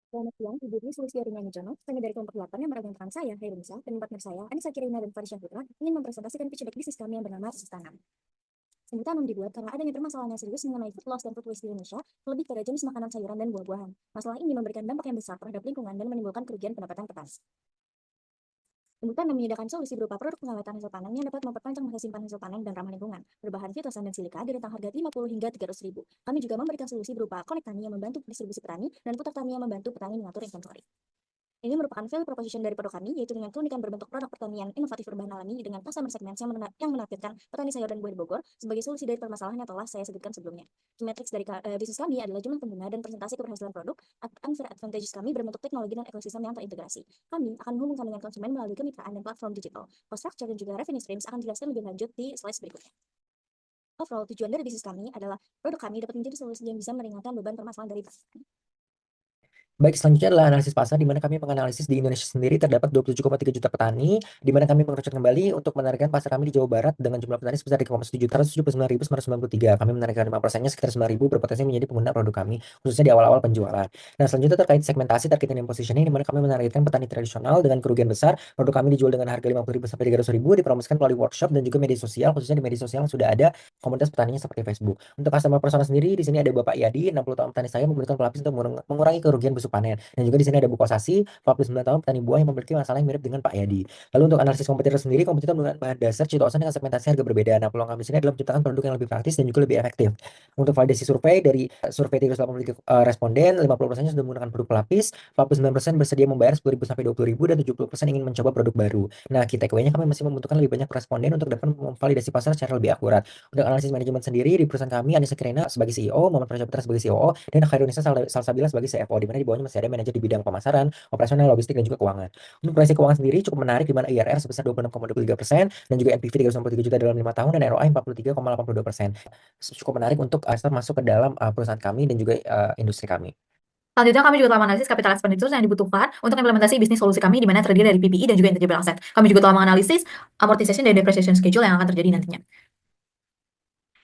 Selamat siang, Ibu Dwi Sulistya Rumianjono. Kami dari kelompok 8 yang meragamkan saya, Hairunisa, dan partner saya, Anissa Kirina dan Farisya Putra, ingin mempresentasikan pitch deck bisnis kami yang bernama Bisnis Tanam. Sumbu tanam dibuat karena adanya permasalahan yang serius mengenai food loss dan food waste di Indonesia, lebih pada jenis makanan sayuran dan buah-buahan. Masalah ini memberikan dampak yang besar terhadap lingkungan dan menimbulkan kerugian pendapatan petani. Sumbu tanam menyediakan solusi berupa produk pengawetan hasil panen yang dapat memperpanjang masa simpan hasil panen dan ramah lingkungan, berbahan fitosan dan silika di rentang harga 50 hingga 300 ribu. Kami juga memberikan solusi berupa Connect Tani yang membantu distribusi petani dan Putar Tani yang membantu petani mengatur inventory. Ini merupakan value proposition dari produk kami, yaitu dengan keunikan berbentuk produk pertanian inovatif berbahan alami dengan customer segment yang menargetkan petani sayur dan buah di Bogor sebagai solusi dari permasalahan yang telah saya sebutkan sebelumnya. Key metrics dari bisnis kami adalah jumlah pengguna dan presentasi keberhasilan produk. Unfair advantages kami berbentuk teknologi dan ekosistem yang terintegrasi. Kami akan menghubungkan dengan konsumen melalui kemitraan dan platform digital. Cost structure dan juga revenue streams akan dijelaskan lebih lanjut di slide berikutnya. Overall, tujuan dari bisnis kami adalah produk kami dapat menjadi solusi yang bisa meringankan beban permasalahan dari petani. Baik, selanjutnya adalah analisis pasar, di mana kami menganalisis di Indonesia sendiri terdapat 27,3 juta petani, di mana kami mengerucut kembali untuk menargetkan pasar kami di Jawa Barat dengan jumlah petani sebesar 3,1 juta 179.993. Kami menargetkan 5%-nya sekitar 9.000 berpotensi menjadi pengguna produk kami, khususnya di awal-awal penjualan. Nah, selanjutnya terkait segmentasi, targeting dan positioning, di mana kami menargetkan petani tradisional dengan kerugian besar, produk kami dijual dengan harga 50.000 sampai 300.000, dipromosikan melalui workshop dan juga media sosial, khususnya di media sosial yang sudah ada komunitas petaninya seperti Facebook. Untuk customer persona sendiri, di sini ada Bapak Yadi, 60 tahun petani saya, membutuhkan pelapis untuk mengurangi kerugian busuk panen. Dan juga di sini ada Bu Kosasi, 49 tahun petani buah yang memiliki masalah yang mirip dengan Pak Yadi. Lalu untuk analisis kompetitor sendiri, kompetitor menggunakan bahan dasar citosan dengan segmentasi harga berbeda. Nah, peluang kami di sini adalah menciptakan produk yang lebih praktis dan juga lebih efektif. Untuk validasi survei, dari survei 383 responden, 50% sudah menggunakan produk pelapis, 49% bersedia membayar 10.000 sampai 20.000, dan 70% ingin mencoba produk baru. Nah, key takeaway-nya kami masih membutuhkan lebih banyak responden untuk dapat memvalidasi pasar secara lebih akurat. Untuk analisis manajemen sendiri, di perusahaan kami, Anissa Kirina sebagai CEO, Muhammad Farisya Putra sebagai COO, dan Khairunisa Salsabila sebagai CFO, di mana di bawahnya masih ada manajer di bidang pemasaran, operasional, logistik, dan juga keuangan. Untuk proyeksi keuangan sendiri cukup menarik, di mana IRR sebesar 26,23% dan juga NPV 393 juta dalam 5 tahun dan ROI 43,82%. Cukup menarik untuk start masuk ke dalam perusahaan kami dan juga industri kami. Selanjutnya, kami juga telah menganalisis capital expenditure yang dibutuhkan untuk implementasi bisnis solusi kami, di mana terdiri dari PPE dan juga intangible asset. Kami juga telah menganalisis amortization dan depreciation schedule yang akan terjadi nantinya.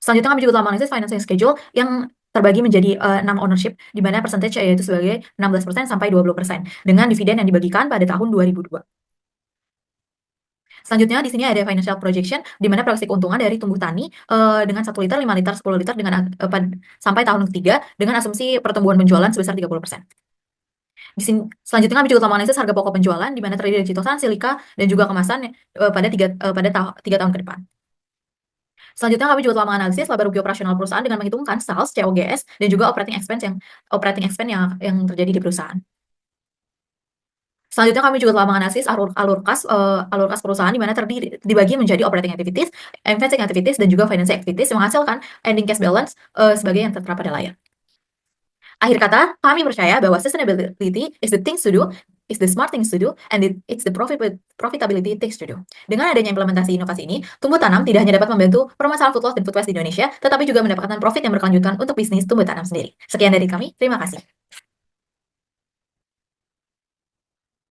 Selanjutnya, kami juga telah menganalisis financing schedule yang terbagi menjadi 6 ownership, di mana percentage yaitu sebagai 16% sampai 20%, dengan dividen yang dibagikan pada tahun 2002. Selanjutnya, di sini ada financial projection, di mana proyeksi keuntungan dari tumbuh tani dengan 1 liter, 5 liter, 10 liter sampai tahun ketiga dengan asumsi pertumbuhan penjualan sebesar 30%. Di sini, selanjutnya kami juga telah menganalisis harga pokok penjualan, di mana terdiri dari citosan, silika, dan juga kemasan pada 3 tahun ke depan. Selanjutnya, kami juga telah menganalisis laba rugi operasional perusahaan dengan menghitungkan sales, COGS, dan juga operating expense yang terjadi di perusahaan. Selanjutnya, kami juga telah menganalisis alur kas perusahaan, di mana dibagi menjadi operating activities, investing activities, dan juga financing activities yang menghasilkan ending cash balance sebagai yang tertera pada layar. Akhir kata, kami percaya bahwa sustainability is the things to do, is the smart things to do, and it's the profitability things to do. Dengan adanya implementasi inovasi ini, tumbuh tanam tidak hanya dapat membantu permasalahan food loss dan food waste di Indonesia, tetapi juga mendapatkan profit yang berkelanjutan untuk bisnis tumbuh tanam sendiri. Sekian dari kami, terima kasih.